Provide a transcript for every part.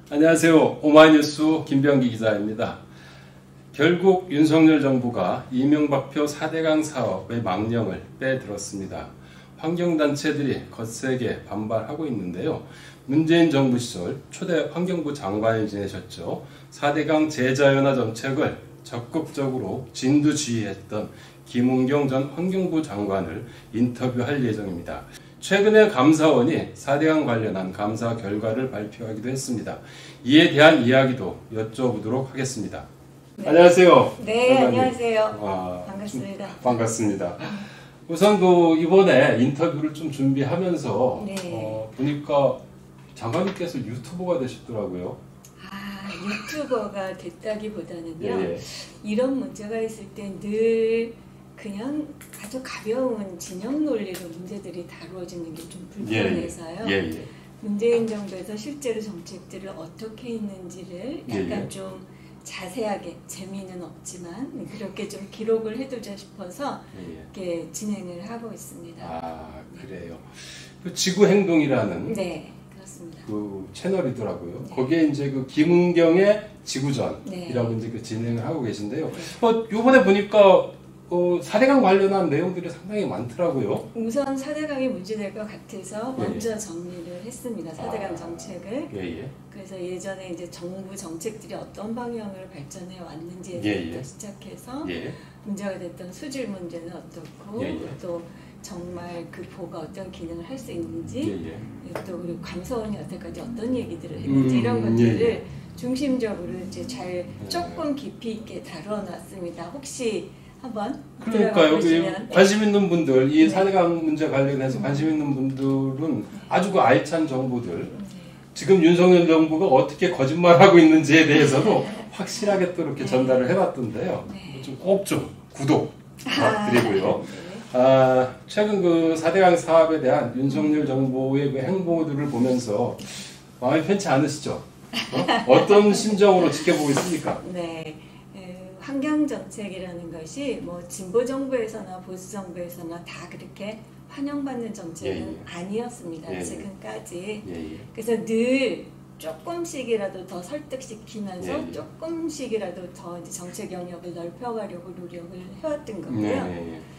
안녕하세요. 오마이뉴스 김병기 기자입니다. 결국 윤석열 정부가 이명박표 4대강 사업의 망령을 빼들었습니다. 환경단체들이 거세게 반발하고 있는데요. 문재인 정부 시절 초대 환경부 장관을 지내셨죠. 4대강 제자연화 정책을 적극적으로 진두지휘했던 김은경 전 환경부 장관을 인터뷰할 예정입니다. 최근에 감사원이 4대강 관련한 감사 결과를 발표하기도 했습니다. 이에 대한 이야기도 여쭤보도록 하겠습니다. 네. 안녕하세요. 네, 장관님. 안녕하세요. 반갑습니다. 반갑습니다. 우선 이번에 인터뷰를 좀 준비하면서 네. 보니까 장관님께서 유튜버가 되셨더라고요. 유튜버가 됐다기보다는요. 예. 이런 문제가 있을 때 늘 그냥 아주 가벼운 진영 논리로 문제들이 다루어지는 게 좀 불편해서요. 예. 문재인 정부에서 실제로 정책들을 어떻게 했는지를 약간 예. 좀 자세하게, 재미는 없지만 그렇게 좀 기록을 해두자 싶어서 이렇게 진행을 하고 있습니다. 그래요. 그 지구행동이라는 네, 그렇습니다. 그 채널이더라고요. 네. 거기에 이제 그 김은경의 지구전이라고 네. 이제 그 진행을 하고 계신데요. 요번에 보니까 4대강 관련한 내용들이 상당히 많더라고요. 우선 4대강이 문제될 것 같아서 예. 먼저 정리를 했습니다. 4대강 정책을. 예. 그래서 예전에 이제 정부 정책들이 어떤 방향으로 발전해 왔는지에 예. 대해서 시작해서 예. 문제가 됐던 수질 문제는 어떻고 예. 또 정말 그 보가 어떤 기능을 할 수 있는지 또 그리고 감사원이 여태까지 어떤 얘기들을 했는지 이런 것들을 중심적으로 이제 잘 조금 깊이 있게 다뤄놨습니다. 혹시 한번 그러니까요. 관심 있는 분들, 이 네. 4대강 문제 관련해서 관심 있는 분들은 아주 그 알찬 정보들, 지금 윤석열 정부가 어떻게 거짓말하고 있는지에 대해서도 확실하게 또 이렇게 전달을 해봤던데요. 좀 꼭 좀 구독 부탁드리고요. 최근 그 4대강 사업에 대한 윤석열 정부의 그 행보들을 보면서 마음이 편치 않으시죠? 어떤 심정으로 지켜보고 있습니까? 네. 환경 정책이라는 것이 뭐 진보 정부에서나 보수 정부에서나 다 그렇게 환영받는 정책은 아니었습니다. 지금까지. 그래서 늘 조금씩이라도 더 설득시키면서 조금씩이라도 더 이제 정책 영역을 넓혀가려고 노력을 해왔던 거고요.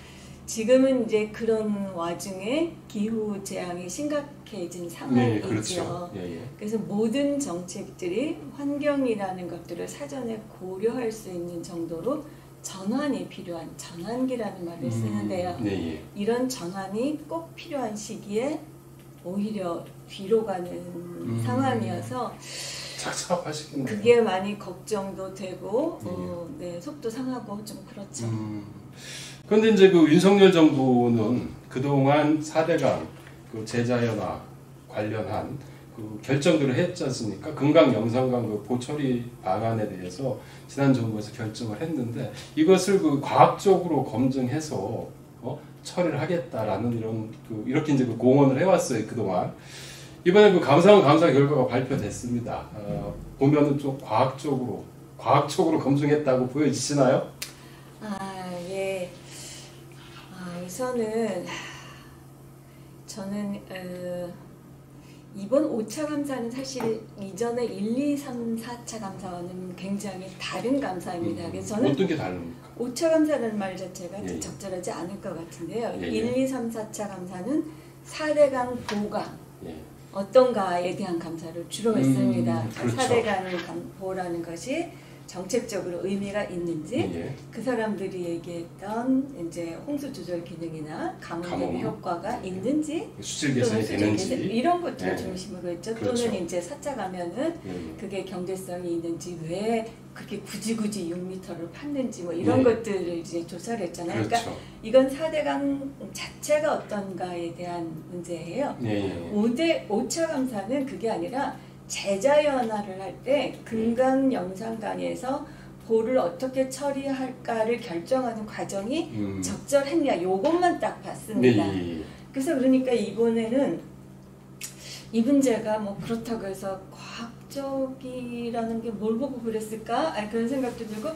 지금은 이제 그런 와중에 기후 재앙이 심각해진 상황이죠. 그렇죠. 그래서 모든 정책들이 환경이라는 것들을 사전에 고려할 수 있는 정도로 전환이 필요한 전환기라는 말을 쓰는데요. 이런 전환이 꼭 필요한 시기에 오히려 뒤로 가는 상황이어서 착잡하시겠네요. 그게 많이 걱정도 되고 속도 상하고 좀 그렇죠. 그런데 이제 그 윤석열 정부는 그동안 4대강 그 제자연화 관련한 그 결정들을 했지 않습니까? 금강 영산강 그 보처리 방안에 대해서 지난 정부에서 결정을 했는데 이것을 그 과학적으로 검증해서 처리를 하겠다라는 이렇게 이제 그 공언을 해왔어요 그동안. 이번에 그 감사원 감사 결과가 발표됐습니다. 보면은 좀 과학적으로 검증했다고 보여지시나요? 예. 저는 이번 5차 감사는 사실 이전에 1, 2, 3, 4차 감사와는 굉장히 다른 감사입니다. 그래서 저는 어떤 게 다릅니까? 5차 감사라는 말 자체가 적절하지 않을 것 같은데요. 1, 2, 3, 4차 감사는 4대강 보강 어떤가에 대한 감사를 주로 했습니다. 그렇죠. 4대강 보라는 것이 정책적으로 의미가 있는지 그 사람들이 얘기했던 이제 홍수 조절 기능이나 가뭄 대비 효과가 있는지 수질 개선이 되는지 이런 것들을 중심으로 했죠. 그렇죠. 또는 이제 4차 가면은 그게 경제성이 있는지 왜 그렇게 굳이 6m를 팠는지 뭐 이런 것들을 이제 조사를 했잖아요. 그렇죠. 그러니까 이건 4대강 자체가 어떤가에 대한 문제예요. 5차 감사는 그게 아니라 제자연화를 할 때 금강 영산강에서 보를 어떻게 처리할까를 결정하는 과정이 적절했냐 요것만 딱 봤습니다. 그래서 그러니까 이번에는 이 문제가 뭐 그렇다고 해서 과학적이라는 게 뭘 보고 그랬을까? 그런 생각도 들고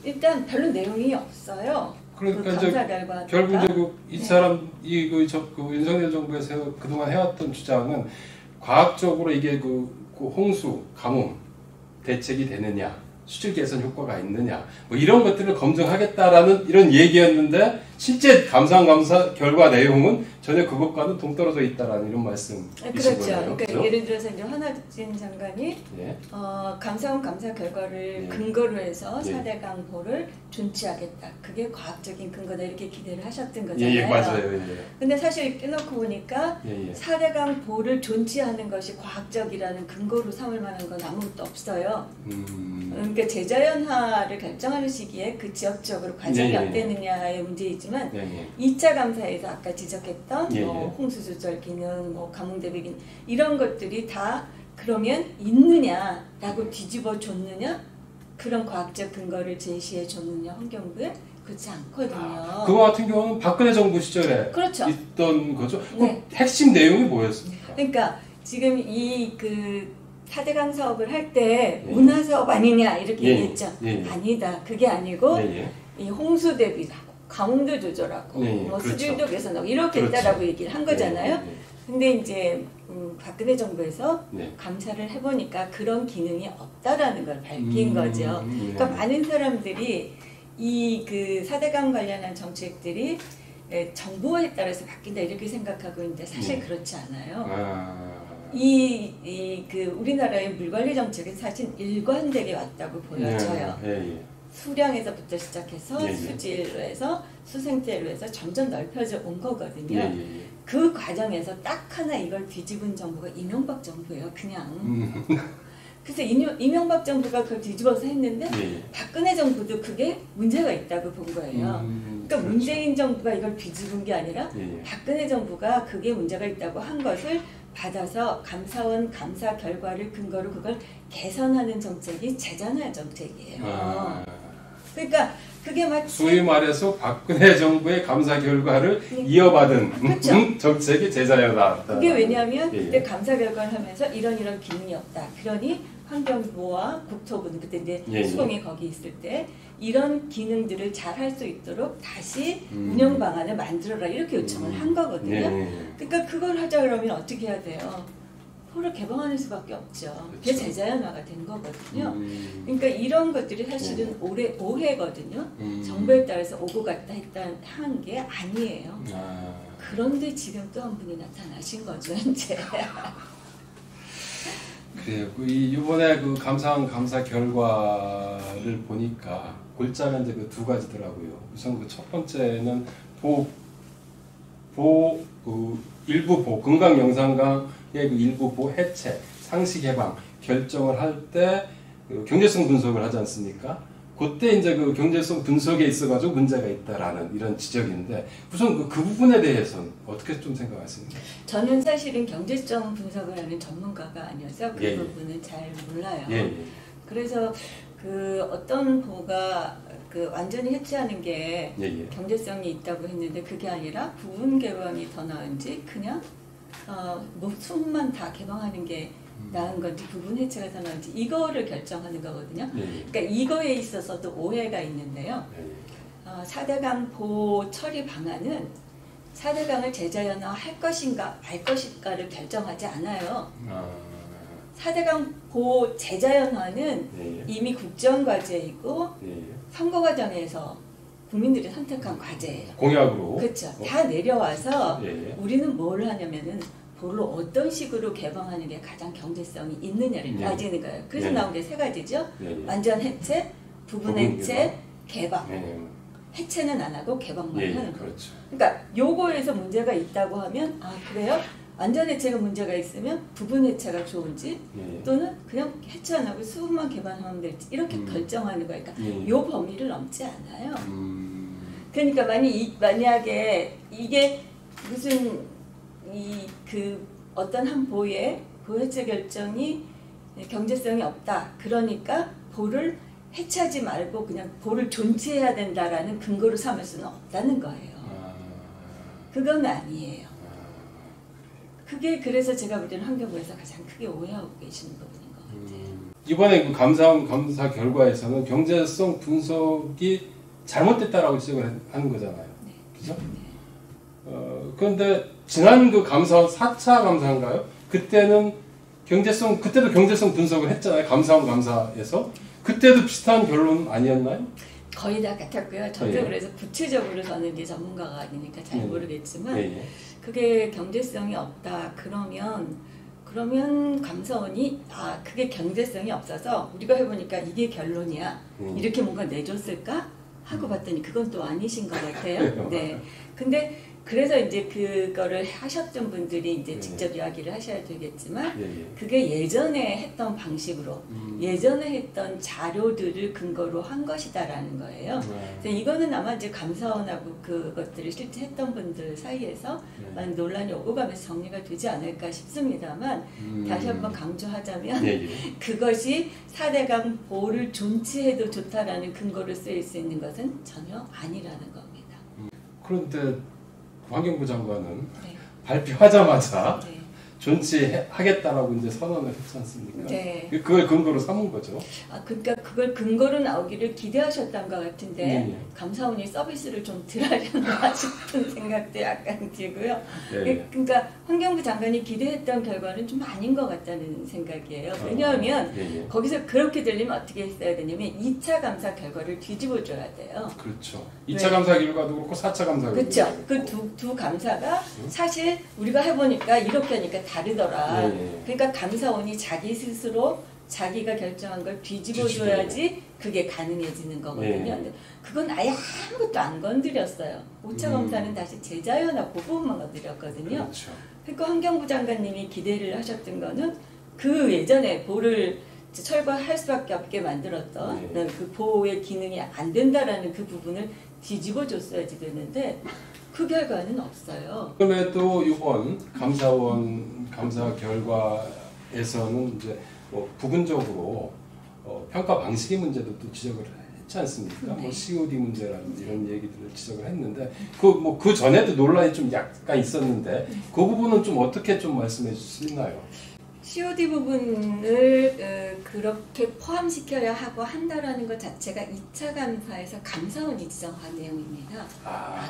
일단 별로 내용이 없어요. 그러니까 이제 결국 이제 이 사람 그 윤석열 정부에서 그동안 해왔던 주장은 과학적으로 이게 그 그 홍수, 가뭄 대책이 되느냐, 수질 개선 효과가 있느냐, 뭐 이런 것들을 검증하겠다라는 이런 얘기였는데 실제 감사 결과 내용은 전혀 그것과는 동떨어져 있다라는 이런 말씀이신 그렇죠. 거예요. 그러니까 그렇죠? 예를 들어서 이제 한화진 장관이 예. 감사원 감사 결과를 예. 근거로 해서 예. 4대강 보를 존치하겠다. 그게 과학적인 근거다 이렇게 기대를 하셨던 거잖아요. 예, 맞아요. 예. 근데 사실 깨놓고 보니까 예. 4대강 보를 존치하는 것이 과학적이라는 근거로 삼을 만한 건 아무것도 없어요. 그러니까 제자연화를 결정하는 시기에 그 지역적으로 과정이 어땠느냐의 문제이지만 2차 감사에서 아까 지적했던 뭐 홍수 조절 기능, 뭐 가뭄 대비 기능 이런 것들이 다 그러면 있느냐라고 뒤집어 줬느냐 그런 과학적 근거를 제시해 줬느냐 환경부에 그렇지 않거든요. 그거 같은 경우는 박근혜 정부 시절에 그렇죠. 있던 거죠. 네. 핵심 내용이 뭐였습니까? 그러니까 지금 이 그 4대강 사업을 할 때 운하 사업 아니냐 이렇게 얘기했죠. 아니다. 그게 아니고 이 홍수 대비하고 가뭄도 조절하고 뭐 그렇죠. 수질도 개선하고 이렇게 그렇죠. 했다라고 얘기를 한 거잖아요. 근데 이제 박근혜 정부에서 감사를 해보니까 그런 기능이 없다라는 걸 밝힌 거죠. 그러니까 많은 사람들이 이 그 4대강 관련한 정책들이 정부에 따라서 바뀐다 이렇게 생각하고 있는데 사실 그렇지 않아요. 그 우리나라의 물관리 정책은 사실 일관되게 왔다고 보여져요. 수량에서부터 시작해서 수질로 해서 수생태로 해서 점점 넓혀져 온 거거든요. 그 과정에서 딱 하나 이걸 뒤집은 정부가 이명박 정부예요. 그냥. 그래서 이명박 정부가 그걸 뒤집어서 했는데 박근혜 정부도 그게 문제가 있다고 본 거예요. 그러니까 그렇죠. 문재인 정부가 이걸 뒤집은 게 아니라 박근혜 정부가 그게 문제가 있다고 한 것을 받아서 감사원 감사 결과를 근거로 그걸 개선하는 정책이 제자연화 정책이에요. 그러니까 그게 마치 소위 말해서 박근혜 정부의 감사 결과를 이어받은 그렇죠. 정책이 제자연화. 그게 왜냐하면 그때 감사 결과를 하면서 이런 기능이 없다. 그러니 환경부와 국토부는 그때 이제 수공이 거기 있을 때 이런 기능들을 잘 할 수 있도록 다시 운영 방안을 만들어라 이렇게 요청을 한 거거든요. 그러니까 그걸 하자 그러면 어떻게 해야 돼요? 포를 개방하는 수밖에 없죠. 그게 그렇죠. 제자연화가 된 거거든요. 그러니까 이런 것들이 사실은 오해거든요. 정부에 따라서 오고 갔다 한 게 아니에요. 그런데 지금 또 한 분이 나타나신 거죠, 이제. 그래요. 이번에 그 감사 결과를 보니까 골자는 이제 그 두 가지더라고요. 우선 그 첫 번째는 일부 금강 영산강의 그 일부 보 해체, 상시 개방 결정을 할 때 그 경제성 분석을 하지 않습니까? 그때 이제 그 경제성 분석에 있어가지고 문제가 있다라는 이런 지적인데 우선 그 부분에 대해서는 어떻게 좀 생각하십니까? 저는 사실은 경제성 분석을 하는 전문가가 아니어서 그 부분은 잘 몰라요. 그래서 그 어떤 보가 그 완전히 해체하는 게 경제성이 있다고 했는데 그게 아니라 부분 개방이 더 나은지 그냥 뭐 숨만 다 개방하는 게 나은 건지 부분 해체가 더 나은지 이거를 결정하는 거거든요. 그러니까 이거에 있어서도 오해가 있는데요. 4대강 보 처리 방안은 4대강을 제자연화 할 것인가 말 것인가를 결정하지 않아요. 4대강 보 제자연화는 이미 국정과제이고 선거 과정에서 국민들이 선택한 과제예요. 공약으로. 그렇죠. 다 내려와서 우리는 뭘 하냐면은 보를 어떤 식으로 개방하는 게 가장 경제성이 있느냐를 따지는 거예요. 그래서 나온 게 세 가지죠. 완전 해체, 부분 해체, 개방. 해체는 안 하고 개방만 하는 거예요. 그렇죠. 그러니까 요거에서 문제가 있다고 하면 아 그래요? 완전 해체가 문제가 있으면 부분 해체가 좋은지 또는 그냥 해체 안 하고 수분만 개방하면 될지 이렇게 결정하는 거예요. 그러니까 요 범위를 넘지 않아요. 그러니까 만약에 이게 무슨 그 어떤 한 보의 보해체 결정이 경제성이 없다. 그러니까 보를 해체하지 말고 그냥 보를 존치해야 된다라는 근거로 삼을 수는 없다는 거예요. 그건 아니에요. 그게 그래서 제가 볼 때는 환경부에서 가장 크게 오해하고 계시는 부분인 것 같아요. 이번에 그 감사 결과에서는 경제성 분석이 잘못됐다라고 지적을 하는 거잖아요. 그죠? 그런데 지난 그 감사 4차 감사인가요? 그때는 경제성 그때도 경제성 분석을 했잖아요. 감사원 감사에서 그때도 비슷한 결론 아니었나요? 거의 다 같았고요. 저도 예. 그래서 구체적으로 저는 이제 전문가가 아니니까 잘 모르겠지만 예. 그게 경제성이 없다. 그러면 감사원이 그게 경제성이 없어서 우리가 해보니까 이게 결론이야. 이렇게 뭔가 내줬을까? 하고 봤더니 그건 또 아니신 것 같아요. 네. 근데 그래서 이제 그거를 하셨던 분들이 이제 직접 이야기를 하셔야 되겠지만 그게 예전에 했던 방식으로 예전에 했던 자료들을 근거로 한 것이다라는 거예요. 그래서 이거는 아마 이제 감사원하고 그것들을 실제 했던 분들 사이에서 많은 논란이 오고 가면서 정리가 되지 않을까 싶습니다만 다시 한번 강조하자면 그것이 4대강 보호를 존치해도 좋다라는 근거로 쓰일 수 있는 것은 전혀 아니라는 겁니다. 그런데 환경부 장관은 발표하자마자 존치하겠다라고 이제 선언을 했지 않습니까? 네. 그걸 근거로 삼은 거죠. 그러니까 그걸 근거로 나오기를 기대하셨던 것 같은데 감사원이 서비스를 좀 덜하려나 싶은 생각도 약간 들고요. 그러니까 환경부 장관이 기대했던 결과는 좀 아닌 것 같다는 생각이에요. 왜냐하면 거기서 그렇게 들리면 어떻게 했어야 되냐면 2차 감사 결과를 뒤집어 줘야 돼요. 그렇죠. 2차 감사 결과도 그렇고 4차 감사 결과도 그렇죠. 그 두 감사가 사실 우리가 해보니까 이렇게 하니까 다르더라. 그러니까 감사원이 자기 스스로 자기가 결정한 걸 뒤집어줘야지 그게 가능해지는 거거든요. 근데 그건 아예 아무것도 안 건드렸어요. 5차 검사는 다시 제자연화 그 부분만 건드렸거든요. 그렇죠. 그러니까 환경부 장관님이 기대를 하셨던 거는 그 예전에 보호를 철거할 수밖에 없게 만들었던 그 보호의 기능이 안 된다라는 그 부분을 뒤집어줬어야지 되는데 그 결과는 없어요. 그럼에도 이번 감사원 감사 결과에서는 이제 뭐 부분적으로 평가 방식의 문제도 또 지적을 했지 않습니까? 뭐 COD 문제라든지 이런 얘기들을 지적을 했는데 그 전에도 논란이 좀 약간 있었는데 그 부분은 좀 어떻게 좀 말씀해 주실 수 있나요? COD 부분을 그렇게 포함시켜야 하고 한다라는 것 자체가 2차 감사에서 감사원이 지정한 내용입니다.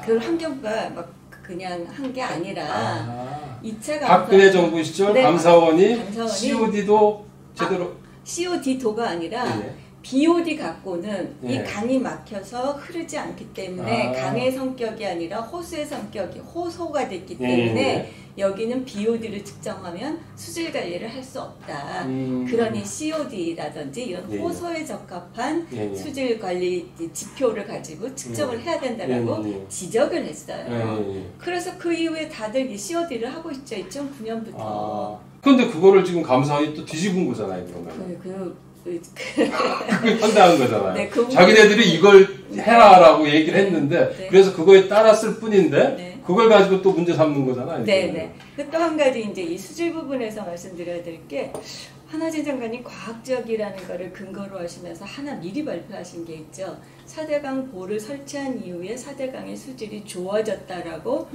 그걸 환경부가 막 그냥 한 게 아니라 2차 감사 박근혜 정부 시절 감사원이 COD도 제대로 COD도가 아니라 BOD 갖고는 이 강이 막혀서 흐르지 않기 때문에 강의 성격이 아니라 호수의 성격이 호소가 됐기 때문에 여기는 BOD를 측정하면 수질 관리를 할 수 없다. 그러니 COD라든지 이런 호소에 적합한 수질 관리 지표를 가지고 측정을 해야 된다라고 지적을 했어요. 그래서 그 이후에 다들 이 COD를 하고 있죠. 2009년부터. 그런데 그거를 지금 감사원이 또 뒤집은 거잖아요. 그러면. 그걸 판단한 거잖아요. 네, 자기네들이 이걸 해라라고 얘기를 했는데 그래서 그거에 따랐을 뿐인데 그걸 가지고 또 문제 삼는 거잖아요. 네네. 또 한 가지 이제 이 수질 부분에서 말씀드려야 될 게 한화진 장관이 과학적이라는 거를 근거로 하시면서 하나 미리 발표하신 게 있죠. 4대강 보를 설치한 이후에 4대강의 수질이 좋아졌다라고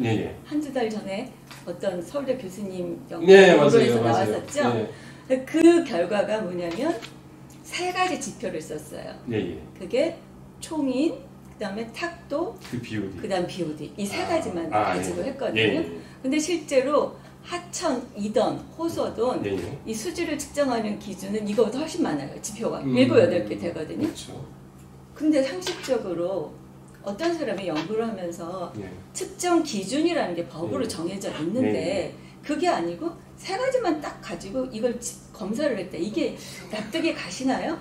한두 달 전에 어떤 서울대 교수님 연구에서 나왔었죠. 그 결과가 뭐냐면 3가지 지표를 썼어요. 그게 총인, 그 다음에 탁도, 그 다음 BOD. 이 3가지만 가지고 했거든요. 근데 실제로 하천, 이던, 호소던 이 수질을 측정하는 기준은 이거보다 훨씬 많아요. 지표가 7, 8개 되거든요. 그렇죠. 근데 상식적으로 어떤 사람이 연구를 하면서 측정 기준이라는 게 법으로 정해져 있는데 그게 아니고 3가지만 딱 가지고 이걸 검사를 했다. 이게 납득이 가시나요?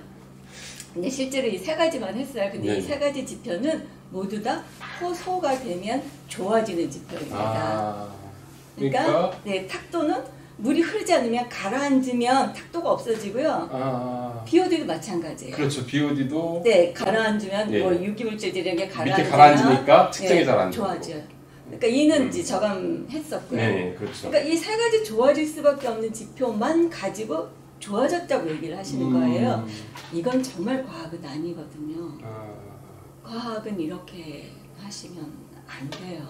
근데 실제로 이 3가지만 했어요. 근데 이 3가지 지표는 모두 다 호소가 되면 좋아지는 지표입니다. 그러니까 탁도는 물이 흐르지 않으면 가라앉으면 탁도가 없어지고요. BOD도 마찬가지예요. 그렇죠. BOD도 가라앉으면 뭐 유기물질들이 이렇게 밑에 가라앉으니까 측정이 잘 안 되고 좋아져요. 그러니까 이는 이제 저감했었고요. 그렇죠. 그러니까 이 3가지 좋아질 수밖에 없는 지표만 가지고 좋아졌다고 얘기를 하시는 거예요. 이건 정말 과학은 아니거든요. 과학은 이렇게 하시면 안 돼요.